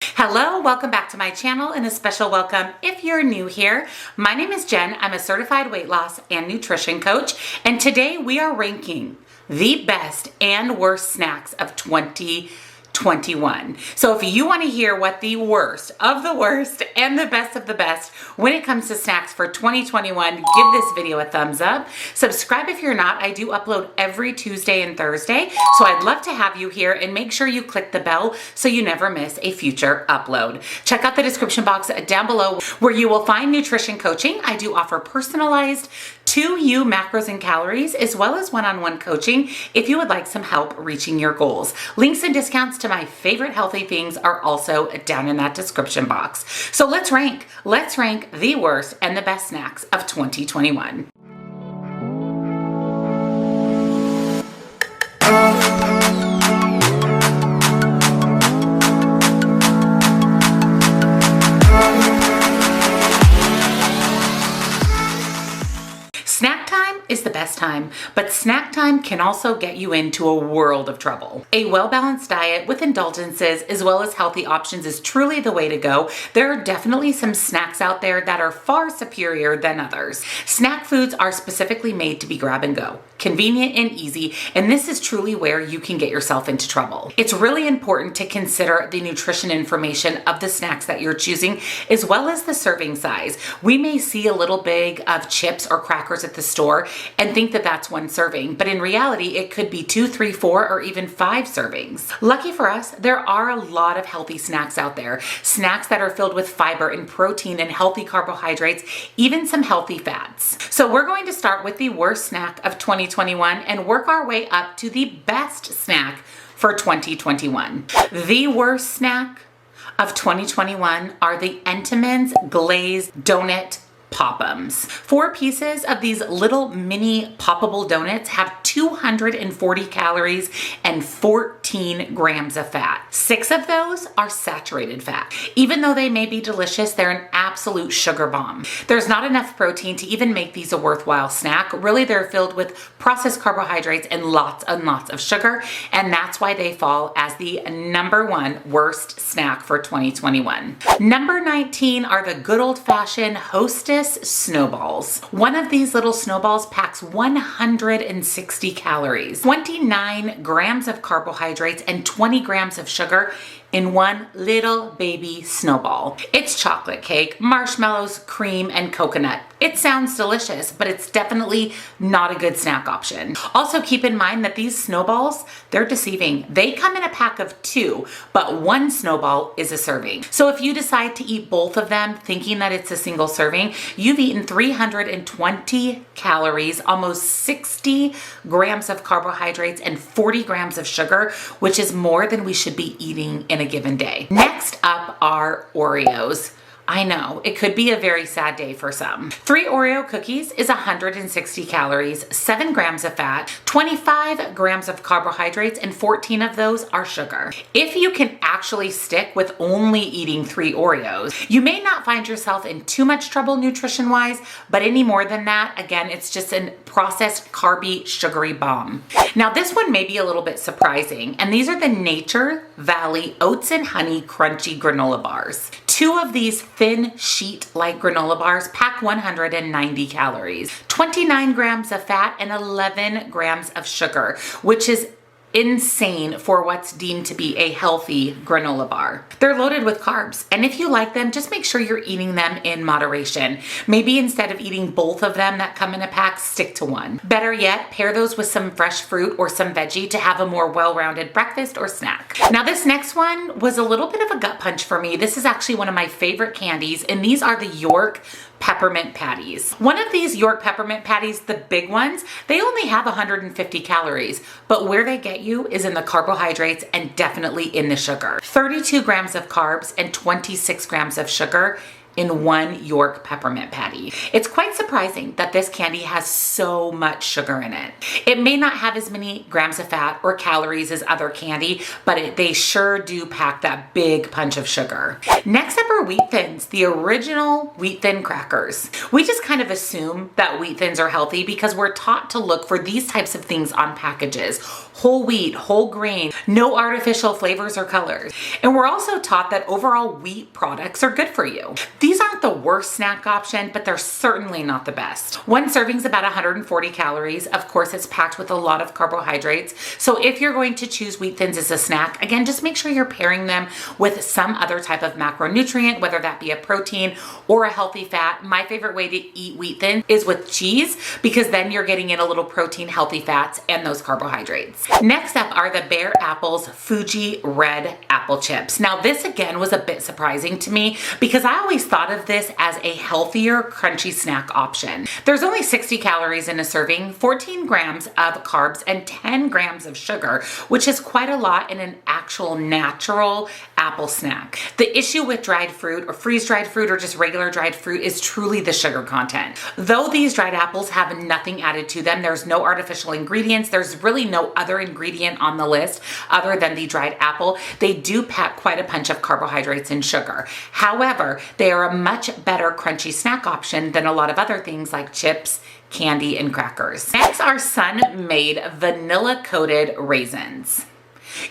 Hello, welcome back to my channel and a special welcome if you're new here. My name is Jen. I'm a certified weight loss and nutrition coach, and today we are ranking the best and worst snacks of 2021. So if you want to hear what the worst of the worst and the best of the best when it comes to snacks for 2021, give this video a thumbs up. Subscribe if you're not. I do upload every Tuesday and Thursday, so I'd love to have you here, and make sure you click the bell so you never miss a future upload. Check out the description box down below where you will find nutrition coaching. I do offer personalized to you macros and calories, as well as one-on-one coaching if you would like some help reaching your goals. Links and discounts to my favorite healthy things are also down in that description box. So let's rank the worst and the best snacks of 2021. Snack time is the best time, but snack time can also get you into a world of trouble. A well-balanced diet with indulgences as well as healthy options is truly the way to go. There are definitely some snacks out there that are far superior than others. Snack foods are specifically made to be grab and go, convenient and easy, and this is truly where you can get yourself into trouble. It's really important to consider the nutrition information of the snacks that you're choosing, as well as the serving size. We may see a little bag of chips or crackers at the store and think that that's one serving, but in reality, it could be 2, 3, 4, or even 5 servings. Lucky for us, there are a lot of healthy snacks out there. Snacks that are filled with fiber and protein and healthy carbohydrates, even some healthy fats. So we're going to start with the worst snack of 2021 and work our way up to the best snack for 2021. The worst snack of 2021 are the Entenmann's glazed donut Pop-Ums. 4 pieces of these little mini poppable donuts have 240 calories and 14 grams of fat. 6 of those are saturated fat. Even though they may be delicious, they're an absolute sugar bomb. There's not enough protein to even make these a worthwhile snack. Really, they're filled with processed carbohydrates and lots of sugar, and that's why they fall as the #1 worst snack for 2021. Number 19 are the good old-fashioned Hostess snowballs. One of these little snowballs packs 160 calories, 29 grams of carbohydrates, and 20 grams of sugar in one little baby snowball. It's chocolate cake, marshmallows, cream, and coconut. It sounds delicious, but it's definitely not a good snack option. Also keep in mind that these snowballs, they're deceiving. They come in a pack of 2, but 1 snowball is a serving. So if you decide to eat both of them thinking that it's a single serving, you've eaten 320 calories, almost 60 grams of carbohydrates, and 40 grams of sugar, which is more than we should be eating in a given day. Next up are Oreos. I know, it could be a very sad day for some. 3 Oreo cookies is 160 calories, 7 grams of fat, 25 grams of carbohydrates, and 14 of those are sugar. If you can actually stick with only eating 3 Oreos, you may not find yourself in too much trouble nutrition-wise, but any more than that, again, it's just a processed, carby, sugary bomb. Now, this one may be a little bit surprising, and these are the Nature Valley Oats and Honey Crunchy Granola Bars. 2 of these thin sheet-like granola bars pack 190 calories, 29 grams of fat, and 11 grams of sugar, which is insane for what's deemed to be a healthy granola bar. They're loaded with carbs, and if you like them, just make sure you're eating them in moderation. Maybe instead of eating both of them that come in a pack, stick to 1. Better yet, pair those with some fresh fruit or some veggie to have a more well-rounded breakfast or snack. Now, this next one was a little bit of a gut punch for me. This is actually one of my favorite candies, and these are the York Peppermint Patties. One of these York Peppermint Patties, the big ones, they only have 150 calories, but where they get you is in the carbohydrates and definitely in the sugar. 32 grams of carbs and 26 grams of sugar in one York peppermint patty. It's quite surprising that this candy has so much sugar in it. It may not have as many grams of fat or calories as other candy, but they sure do pack that big punch of sugar. Next up are Wheat Thins, the original Wheat Thin crackers. We just kind of assume that Wheat Thins are healthy because we're taught to look for these types of things on packages. Whole wheat, whole grain, no artificial flavors or colors. And we're also taught that overall wheat products are good for you. These aren't the worst snack option, but they're certainly not the best. One serving's about 140 calories. Of course, it's packed with a lot of carbohydrates. So if you're going to choose Wheat Thins as a snack, again, just make sure you're pairing them with some other type of macronutrient, whether that be a protein or a healthy fat. My favorite way to eat Wheat Thins is with cheese, because then you're getting in a little protein, healthy fats, and those carbohydrates. Next up are the Bare Apples Fuji Red Apple Chips. Now this again was a bit surprising to me because I always thought of this as a healthier, crunchy snack option. There's only 60 calories in a serving, 14 grams of carbs, and 10 grams of sugar, which is quite a lot in an actual natural apple snack. The issue with dried fruit or freeze-dried fruit or just regular dried fruit is truly the sugar content. Though these dried apples have nothing added to them, there's no artificial ingredients, there's really no other ingredient on the list other than the dried apple, they do pack quite a punch of carbohydrates and sugar. However, they are a much better crunchy snack option than a lot of other things like chips, candy, and crackers. Next are Sun-made vanilla-coated raisins.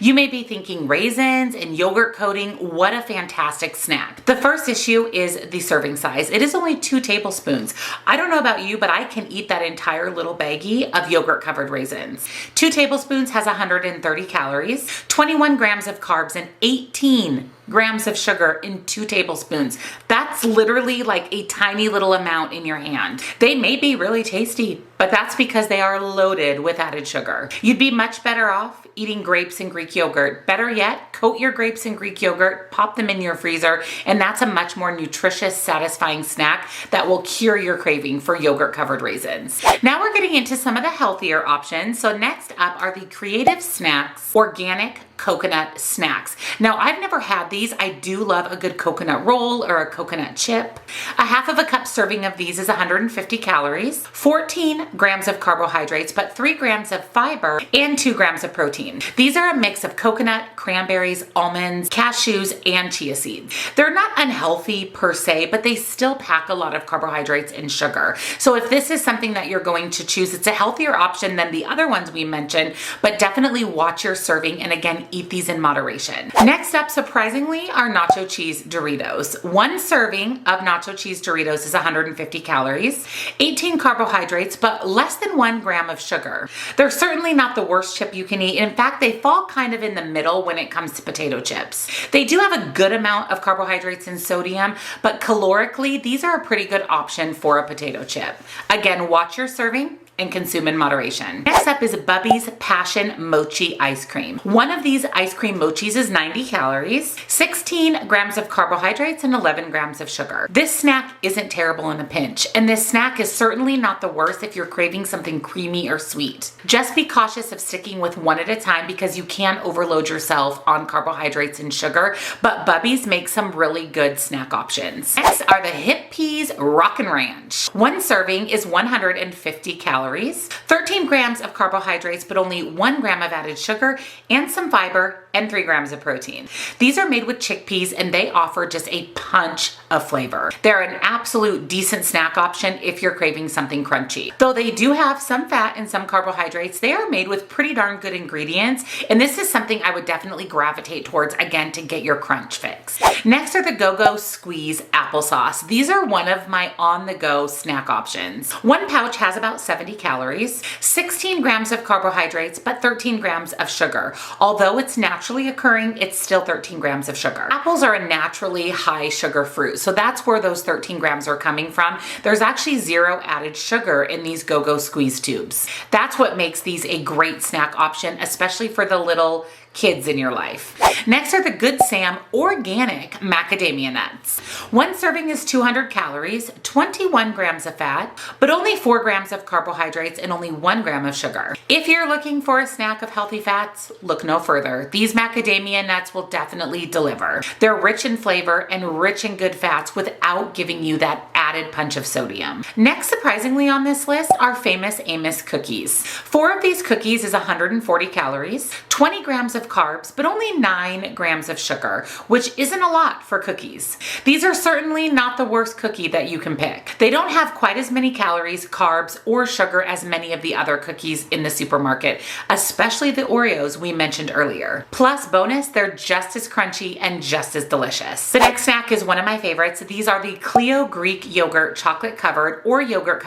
You may be thinking raisins and yogurt coating, what a fantastic snack. The first issue is the serving size. It is only 2 tablespoons. I don't know about you, but I can eat that entire little baggie of yogurt covered raisins. 2 tablespoons has 130 calories, 21 grams of carbs, and 18 grams of sugar in 2 tablespoons. That's literally like a tiny little amount in your hand. They may be really tasty, but that's because they are loaded with added sugar. You'd be much better off eating grapes and Greek yogurt. Better yet, coat your grapes in Greek yogurt, pop them in your freezer, and that's a much more nutritious, satisfying snack that will cure your craving for yogurt covered raisins. Now we're getting into some of the healthier options. So next up are the Creative Snacks Organic Coconut Snacks. Now I've never had these. I do love a good coconut roll or a coconut chip. A half of a cup serving of these is 150 calories, 14 grams of carbohydrates, but 3 grams of fiber and 2 grams of protein. These are a mix of coconut, cranberries, almonds, cashews, and chia seeds. They're not unhealthy per se, but they still pack a lot of carbohydrates and sugar. So if this is something that you're going to choose, it's a healthier option than the other ones we mentioned, but definitely watch your serving and again, eat these in moderation. Next up, surprisingly, are nacho cheese Doritos. One serving of nacho cheese Doritos is 150 calories, 18 carbohydrates, but less than 1 gram of sugar. They're certainly not the worst chip you can eat. In fact, they fall kind of in the middle when it comes to potato chips. They do have a good amount of carbohydrates and sodium, but calorically, these are a pretty good option for a potato chip. Again, watch your serving and consume in moderation. Next up is Bubbies Passion Mochi Ice Cream. One of these ice cream mochis is 90 calories, 16 grams of carbohydrates, and 11 grams of sugar. This snack isn't terrible in a pinch, and this snack is certainly not the worst if you're craving something creamy or sweet. Just be cautious of sticking with one at a time because you can overload yourself on carbohydrates and sugar, but Bubbies makes some really good snack options. Next are the Hippies Rockin' Ranch. One serving is 150 calories, 13 grams of carbohydrates, but only 1 gram of added sugar and some fiber and 3 grams of protein. These are made with chickpeas and they offer just a punch of flavor. They're an absolute decent snack option if you're craving something crunchy. Though they do have some fat and some carbohydrates, they are made with pretty darn good ingredients, and this is something I would definitely gravitate towards again to get your crunch fix. Next are the GoGo Squeeze applesauce. These are one of my on-the-go snack options. One pouch has about 70 calories, 16 grams of carbohydrates, but 13 grams of sugar. Although it's naturally occurring, it's still 13 grams of sugar. Apples are a naturally high sugar fruit, so that's where those 13 grams are coming from. There's actually 0 added sugar in these GoGo Squeeze tubes. That's what makes these a great snack option, especially for the little kids in your life. Next are the Good Sam organic macadamia nuts. One serving is 200 calories, 21 grams of fat, but only 4 grams of carbohydrates and only 1 gram of sugar. If you're looking for a snack of healthy fats, look no further. These macadamia nuts will definitely deliver. They're rich in flavor and rich in good fats without giving you that added punch of sodium. Next, surprisingly on this list, are famous Amos cookies. 4 of these cookies is 140 calories, 20 grams of carbs, but only 9 grams of sugar, which isn't a lot for cookies. These are certainly not the worst cookie that you can pick. They don't have quite as many calories, carbs, or sugar as many of the other cookies in the supermarket, especially the Oreos we mentioned earlier. Plus bonus, they're just as crunchy and just as delicious. The next snack is one of my favorites. These are the Clio Greek yogurt chocolate covered or yogurt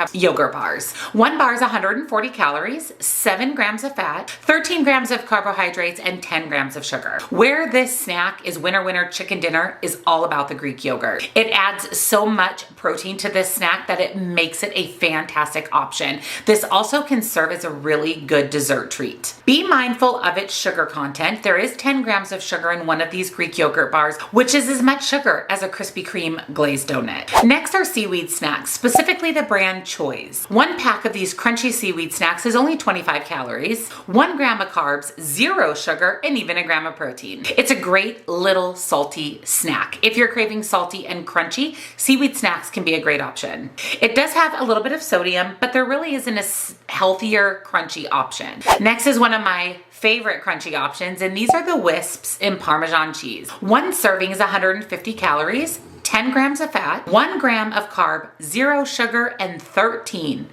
bars. 1 bar is 140 calories, 7 grams of fat, 13 grams of carbohydrates, and 10 grams of sugar. Where this snack is winner chicken dinner is all about the Greek yogurt. It adds so much protein to this snack that it makes it a fantastic option. This also can serve as a really good dessert treat. Be mindful of its sugar content. There is 10 grams of sugar in one of these Greek yogurt bars, which is as much sugar as a Krispy Kreme glazed donut. Next are seaweed snacks, specifically the brand Choi's. 1 pack of these crunchy seaweed snacks is only 25 calories, 1 gram of carbs, 0 sugar, and even a gram of protein. It's a great little salty snack. If you're craving salty and crunchy, seaweed snacks can be a great option. It does have a little bit of sodium, but there really isn't a healthier crunchy option. Next is one of my favorite crunchy options, and these are the Wisps in Parmesan cheese. 1 serving is 150 calories, 10 grams of fat, 1 gram of carb, 0 sugar, and 3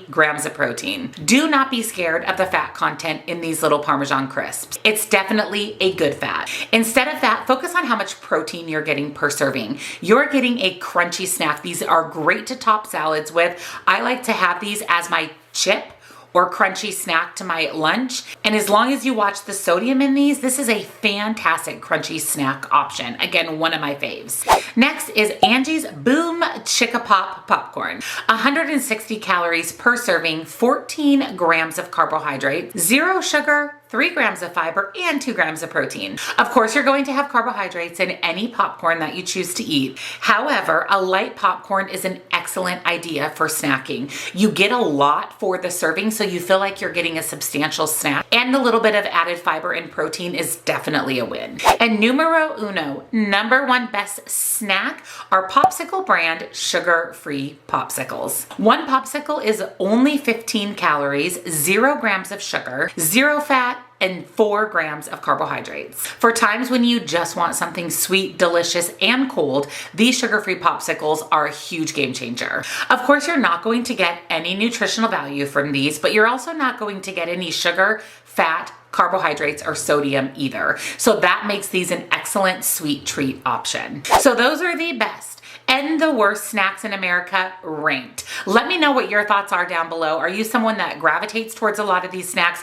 grams of protein. Do not be scared of the fat content in these little Parmesan crisps. It's definitely a good fat. Instead of that, focus on how much protein you're getting per serving. You're getting a crunchy snack. These are great to top salads with. I like to have these as my chip or crunchy snack to my lunch. And as long as you watch the sodium in these, this is a fantastic crunchy snack option. Again, one of my faves. Next is Angie's Boom Chicka Pop popcorn. 160 calories per serving, 14 grams of carbohydrate, 0 sugar, 3 grams of fiber, and 2 grams of protein. Of course, you're going to have carbohydrates in any popcorn that you choose to eat. However, a light popcorn is an excellent idea for snacking. You get a lot for the serving, so you feel like you're getting a substantial snack, and the little bit of added fiber and protein is definitely a win. And numero uno, number 1 best snack, are Popsicle brand sugar-free popsicles. 1 popsicle is only 15 calories, 0 grams of sugar, 0 fat, and 4 grams of carbohydrates. For times when you just want something sweet, delicious, and cold, these sugar-free popsicles are a huge game changer. Of course, you're not going to get any nutritional value from these, but you're also not going to get any sugar, fat, carbohydrates, or sodium either. So that makes these an excellent sweet treat option. So those are the best and the worst snacks in America ranked. Let me know what your thoughts are down below. Are you someone that gravitates towards a lot of these snacks,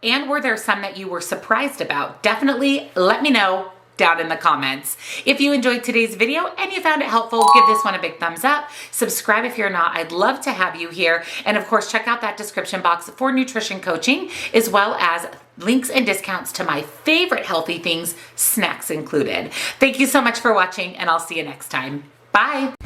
and were there some that you were surprised about? Definitely let me know down in the comments. If you enjoyed today's video and you found it helpful, give this one a big thumbs up. Subscribe if you're not. I'd love to have you here. And of course, check out that description box for nutrition coaching, as well as links and discounts to my favorite healthy things, snacks included. Thank you so much for watching, and I'll see you next time. Bye.